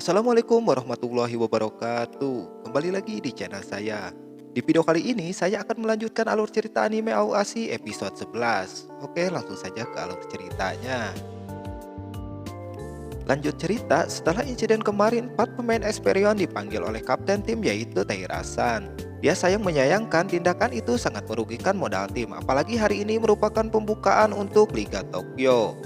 Assalamualaikum warahmatullahi wabarakatuh. Kembali lagi di channel saya. Di video kali ini saya akan melanjutkan alur cerita anime Aoashi episode 11. Oke, langsung saja ke alur ceritanya. Lanjut cerita, setelah insiden kemarin, 4 pemain Esperion dipanggil oleh kapten tim yaitu Taira-san. Dia sayang menyayangkan tindakan itu sangat merugikan modal tim, apalagi hari ini merupakan pembukaan untuk Liga Tokyo.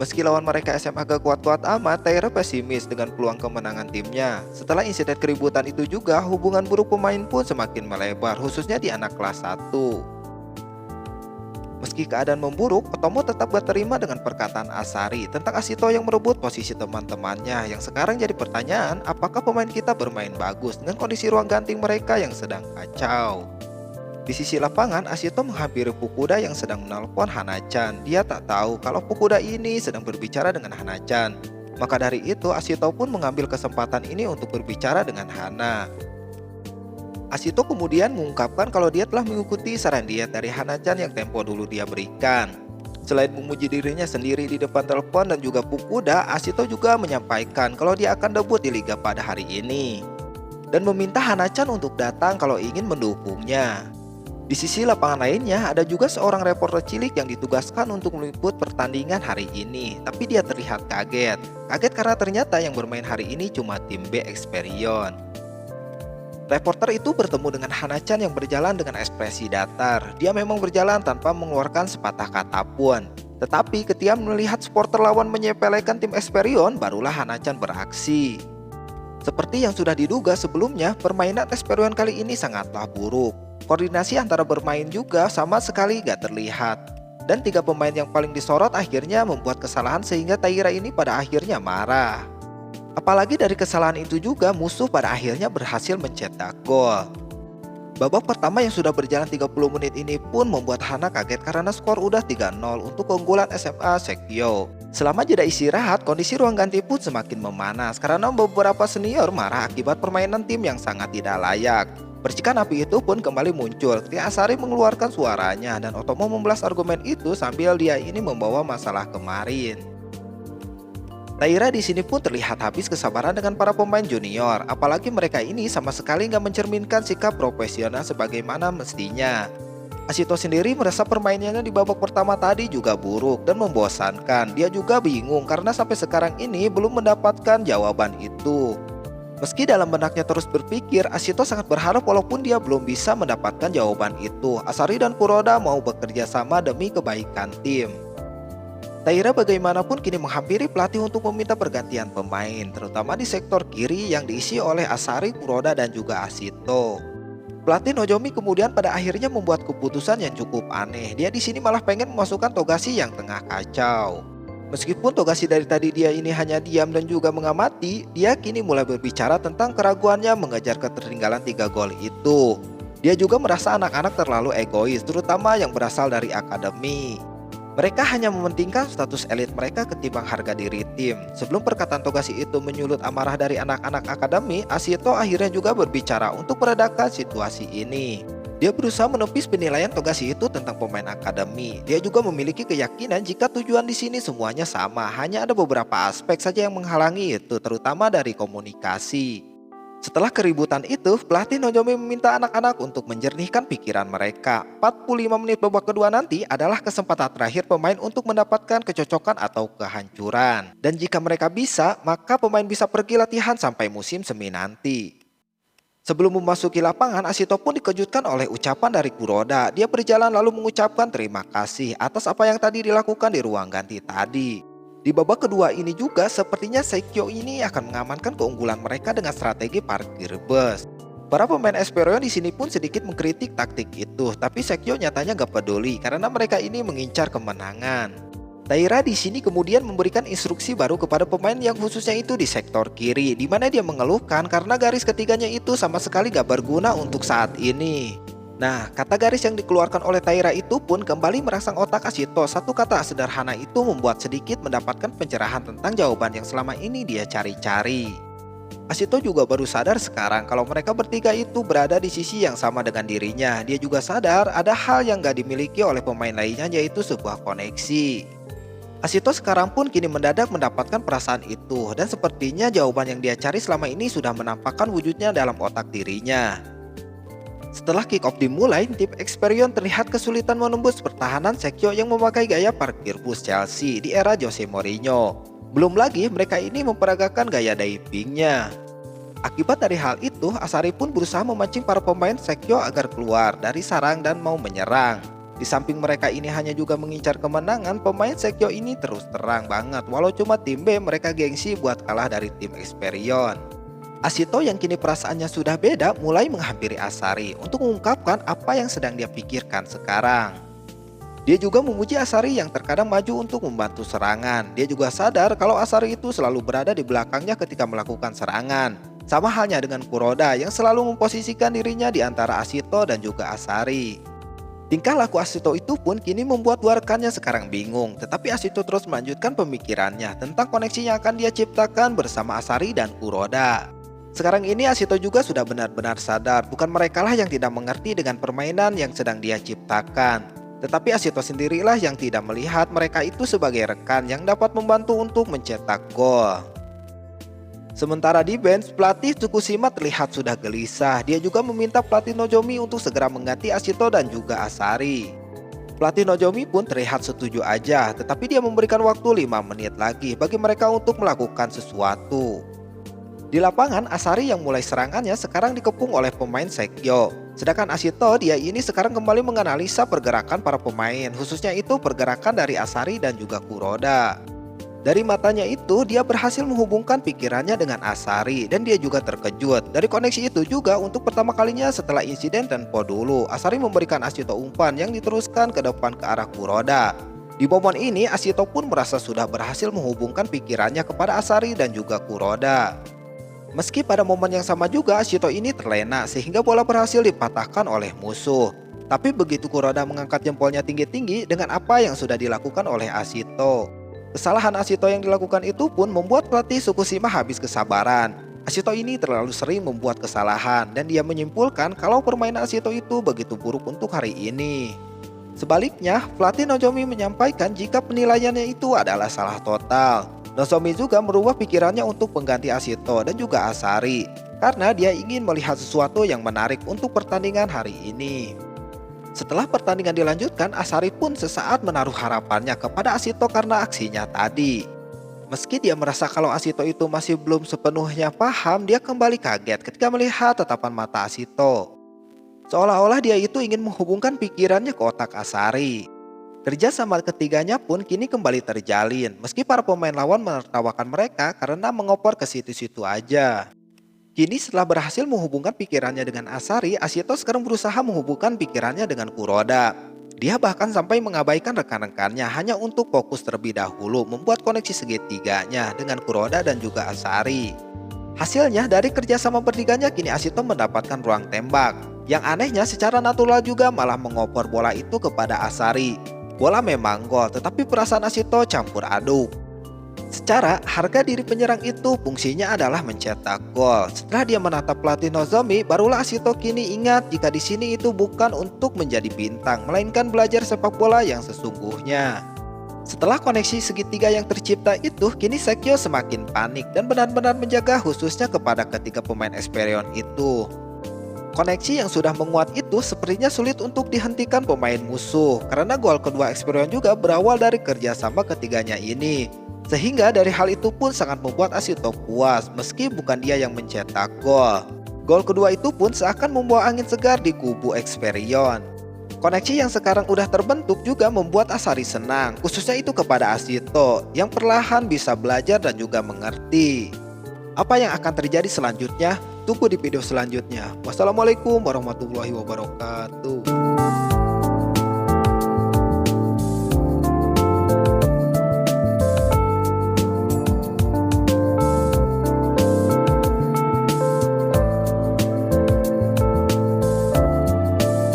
Meski lawan mereka SMA gak kuat-kuat amat, Taira pesimis dengan peluang kemenangan timnya. Setelah insiden keributan itu juga, hubungan buruk pemain pun semakin melebar, khususnya di anak kelas 1. Meski keadaan memburuk, Otomo tetap gak terima dengan perkataan Asari tentang Ashito yang merebut posisi teman-temannya. Yang sekarang jadi pertanyaan, apakah pemain kita bermain bagus dengan kondisi ruang ganti mereka yang sedang kacau? Di sisi lapangan, Ashito menghampiri Fukuda yang sedang menelpon Hana-chan. Dia tak tahu kalau Fukuda ini sedang berbicara dengan Hana-chan. Maka dari itu, Ashito pun mengambil kesempatan ini untuk berbicara dengan Hana. Ashito kemudian mengungkapkan kalau dia telah mengikuti saran diet dari Hana-chan yang tempo dulu dia berikan. Selain memuji dirinya sendiri di depan telepon dan juga Fukuda, Ashito juga menyampaikan kalau dia akan debut di liga pada hari ini. Dan meminta Hana-chan untuk datang kalau ingin mendukungnya. Di sisi lapangan lainnya, ada juga seorang reporter cilik yang ditugaskan untuk meliput pertandingan hari ini. Tapi dia terlihat kaget. Kaget karena ternyata yang bermain hari ini cuma tim B Esperion. Reporter itu bertemu dengan Hana-chan yang berjalan dengan ekspresi datar. Dia memang berjalan tanpa mengeluarkan sepatah kata pun. Tetapi ketika melihat supporter lawan menyepelekan tim Esperion, barulah Hana-chan beraksi. Seperti yang sudah diduga sebelumnya, permainan Esperion kali ini sangatlah buruk. Koordinasi antara bermain juga sama sekali gak terlihat. Dan 3 pemain yang paling disorot akhirnya membuat kesalahan sehingga Taira ini pada akhirnya marah. Apalagi dari kesalahan itu juga musuh pada akhirnya berhasil mencetak gol. Babak pertama yang sudah berjalan 30 menit ini pun membuat Hana kaget karena skor udah 3-0 untuk keunggulan SMA Sekyo. Selama jeda istirahat, kondisi ruang ganti pun semakin memanas karena beberapa senior marah akibat permainan tim yang sangat tidak layak. Percikan api itu pun kembali muncul ketika Asari mengeluarkan suaranya dan Otomo membalas argumen itu sambil dia ini membawa masalah kemarin. Taira di sini pun terlihat habis kesabaran dengan para pemain junior, apalagi mereka ini sama sekali nggak mencerminkan sikap profesional sebagaimana mestinya. Ashito sendiri merasa permainannya di babak pertama tadi juga buruk dan membosankan. Dia juga bingung karena sampai sekarang ini belum mendapatkan jawaban itu. Meski dalam benaknya terus berpikir, Ashito sangat berharap walaupun dia belum bisa mendapatkan jawaban itu, Asari dan Kuroda mau bekerja sama demi kebaikan tim. Taira bagaimanapun kini menghampiri pelatih untuk meminta pergantian pemain, terutama di sektor kiri yang diisi oleh Asari, Kuroda, dan juga Ashito. Pelatih Nozomi kemudian pada akhirnya membuat keputusan yang cukup aneh. Dia di sini malah pengen memasukkan Togashi yang tengah kacau. Meskipun Togashi dari tadi dia ini hanya diam dan juga mengamati, dia kini mulai berbicara tentang keraguannya mengejar ketertinggalan 3 gol itu. Dia juga merasa anak-anak terlalu egois, terutama yang berasal dari akademi. Mereka hanya mementingkan status elit mereka ketimbang harga diri tim. Sebelum perkataan Togashi itu menyulut amarah dari anak-anak akademi, Ashito akhirnya juga berbicara untuk meredakan situasi ini. Dia berusaha menepis penilaian Togashi itu tentang pemain akademi. Dia juga memiliki keyakinan jika tujuan di sini semuanya sama, hanya ada beberapa aspek saja yang menghalangi itu, terutama dari komunikasi. Setelah keributan itu, pelatih Nozomi meminta anak-anak untuk menjernihkan pikiran mereka. 45 menit babak kedua nanti adalah kesempatan terakhir pemain untuk mendapatkan kecocokan atau kehancuran. Dan jika mereka bisa, maka pemain bisa pergi latihan sampai musim semi nanti. Sebelum memasuki lapangan, Ashito pun dikejutkan oleh ucapan dari Kuroda. Dia berjalan lalu mengucapkan terima kasih atas apa yang tadi dilakukan di ruang ganti tadi. Di babak kedua ini juga sepertinya Sekyo ini akan mengamankan keunggulan mereka dengan strategi parkir bus. Para pemain Esperion di sini pun sedikit mengkritik taktik itu, tapi Sekyo nyatanya gak peduli karena mereka ini mengincar kemenangan. Taira di sini kemudian memberikan instruksi baru kepada pemain yang khususnya itu di sektor kiri, di mana dia mengeluhkan karena garis ketiganya itu sama sekali gak berguna untuk saat ini. Nah, kata garis yang dikeluarkan oleh Taira itu pun kembali merangsang otak Ashito. Satu kata sederhana itu membuat sedikit mendapatkan pencerahan tentang jawaban yang selama ini dia cari-cari. Ashito juga baru sadar sekarang kalau mereka bertiga itu berada di sisi yang sama dengan dirinya. Dia juga sadar ada hal yang gak dimiliki oleh pemain lainnya, yaitu sebuah koneksi. Asito sekarang pun kini mendadak mendapatkan perasaan itu dan sepertinya jawaban yang dia cari selama ini sudah menampakkan wujudnya dalam otak dirinya. Setelah kick off dimulai, tim Experion terlihat kesulitan menembus pertahanan Sekyo yang memakai gaya parkir bus Chelsea di era Jose Mourinho. Belum lagi mereka ini memperagakan gaya divingnya. Akibat dari hal itu, Asari pun berusaha memancing para pemain Sekyo agar keluar dari sarang dan mau menyerang. Di samping mereka ini hanya juga mengincar kemenangan, pemain Sekyo ini terus terang banget walau cuma tim B mereka gengsi buat kalah dari tim Experion. Asito yang kini perasaannya sudah beda mulai menghampiri Asari untuk mengungkapkan apa yang sedang dia pikirkan sekarang. Dia juga memuji Asari yang terkadang maju untuk membantu serangan. Dia juga sadar kalau Asari itu selalu berada di belakangnya ketika melakukan serangan. Sama halnya dengan Kuroda yang selalu memposisikan dirinya di antara Asito dan juga Asari. Tingkah laku Asito itu pun kini membuat dua rekannya sekarang bingung, tetapi Asito terus melanjutkan pemikirannya tentang koneksi yang akan dia ciptakan bersama Asari dan Kuroda. Sekarang ini Asito juga sudah benar-benar sadar bukan merekalah yang tidak mengerti dengan permainan yang sedang dia ciptakan, tetapi Asito sendirilah yang tidak melihat mereka itu sebagai rekan yang dapat membantu untuk mencetak gol. Sementara di bench, pelatih Tsukushima terlihat sudah gelisah. Dia juga meminta pelatih Nozomi untuk segera mengganti Asito dan juga Asari. Pelatih Nozomi pun terlihat setuju aja, tetapi dia memberikan waktu 5 menit lagi bagi mereka untuk melakukan sesuatu. Di lapangan, Asari yang mulai serangannya sekarang dikepung oleh pemain Sekyo. Sedangkan Asito dia ini sekarang kembali menganalisa pergerakan para pemain, khususnya itu pergerakan dari Asari dan juga Kuroda. Dari matanya itu, dia berhasil menghubungkan pikirannya dengan Asari dan dia juga terkejut. Dari koneksi itu juga untuk pertama kalinya setelah insiden Tenpo dulu, Asari memberikan Asito umpan yang diteruskan ke depan ke arah Kuroda. Di momen ini, Asito pun merasa sudah berhasil menghubungkan pikirannya kepada Asari dan juga Kuroda. Meski pada momen yang sama juga Asito ini terlena sehingga bola berhasil dipatahkan oleh musuh. Tapi begitu Kuroda mengangkat jempolnya tinggi-tinggi dengan apa yang sudah dilakukan oleh Asito. Kesalahan Asito yang dilakukan itu pun membuat pelatih Tsukushima habis kesabaran. Asito ini terlalu sering membuat kesalahan dan dia menyimpulkan kalau permainan Asito itu begitu buruk untuk hari ini. Sebaliknya, pelatih Nozomi menyampaikan jika penilaiannya itu adalah salah total. Nozomi juga merubah pikirannya untuk mengganti Asito dan juga Asari karena dia ingin melihat sesuatu yang menarik untuk pertandingan hari ini. Setelah pertandingan dilanjutkan, Asari pun sesaat menaruh harapannya kepada Asito karena aksinya tadi. Meski dia merasa kalau Asito itu masih belum sepenuhnya paham, dia kembali kaget ketika melihat tatapan mata Asito. Seolah-olah dia itu ingin menghubungkan pikirannya ke otak Asari. Kerja sama ketiganya pun kini kembali terjalin, meski para pemain lawan menertawakan mereka karena mengopor ke situ-situ aja. Kini setelah berhasil menghubungkan pikirannya dengan Asari, Asito sekarang berusaha menghubungkan pikirannya dengan Kuroda. Dia bahkan sampai mengabaikan rekan-rekannya hanya untuk fokus terlebih dahulu membuat koneksi segitiganya dengan Kuroda dan juga Asari. Hasilnya dari kerjasama bertiganya kini Asito mendapatkan ruang tembak. Yang anehnya secara natural juga malah mengopor bola itu kepada Asari. Bola memang gol, tetapi perasaan Asito campur aduk. Secara harga diri penyerang itu fungsinya adalah mencetak gol. Setelah dia menatap pelatih Nozomi, barulah Asito kini ingat jika di sini itu bukan untuk menjadi bintang, melainkan belajar sepak bola yang sesungguhnya. Setelah koneksi segitiga yang tercipta itu, kini Sekyo semakin panik dan benar-benar menjaga khususnya kepada ketiga pemain Experion itu. Koneksi yang sudah menguat itu sepertinya sulit untuk dihentikan pemain musuh karena gol kedua Experion juga berawal dari kerjasama ketiganya ini. Sehingga dari hal itu pun sangat membuat Asito puas meski bukan dia yang mencetak gol. Gol kedua itu pun seakan membawa angin segar di kubu Experion. Koneksi yang sekarang udah terbentuk juga membuat Asari senang, khususnya itu kepada Asito yang perlahan bisa belajar dan juga mengerti. Apa yang akan terjadi selanjutnya? Tunggu di video selanjutnya. Wassalamualaikum warahmatullahi wabarakatuh.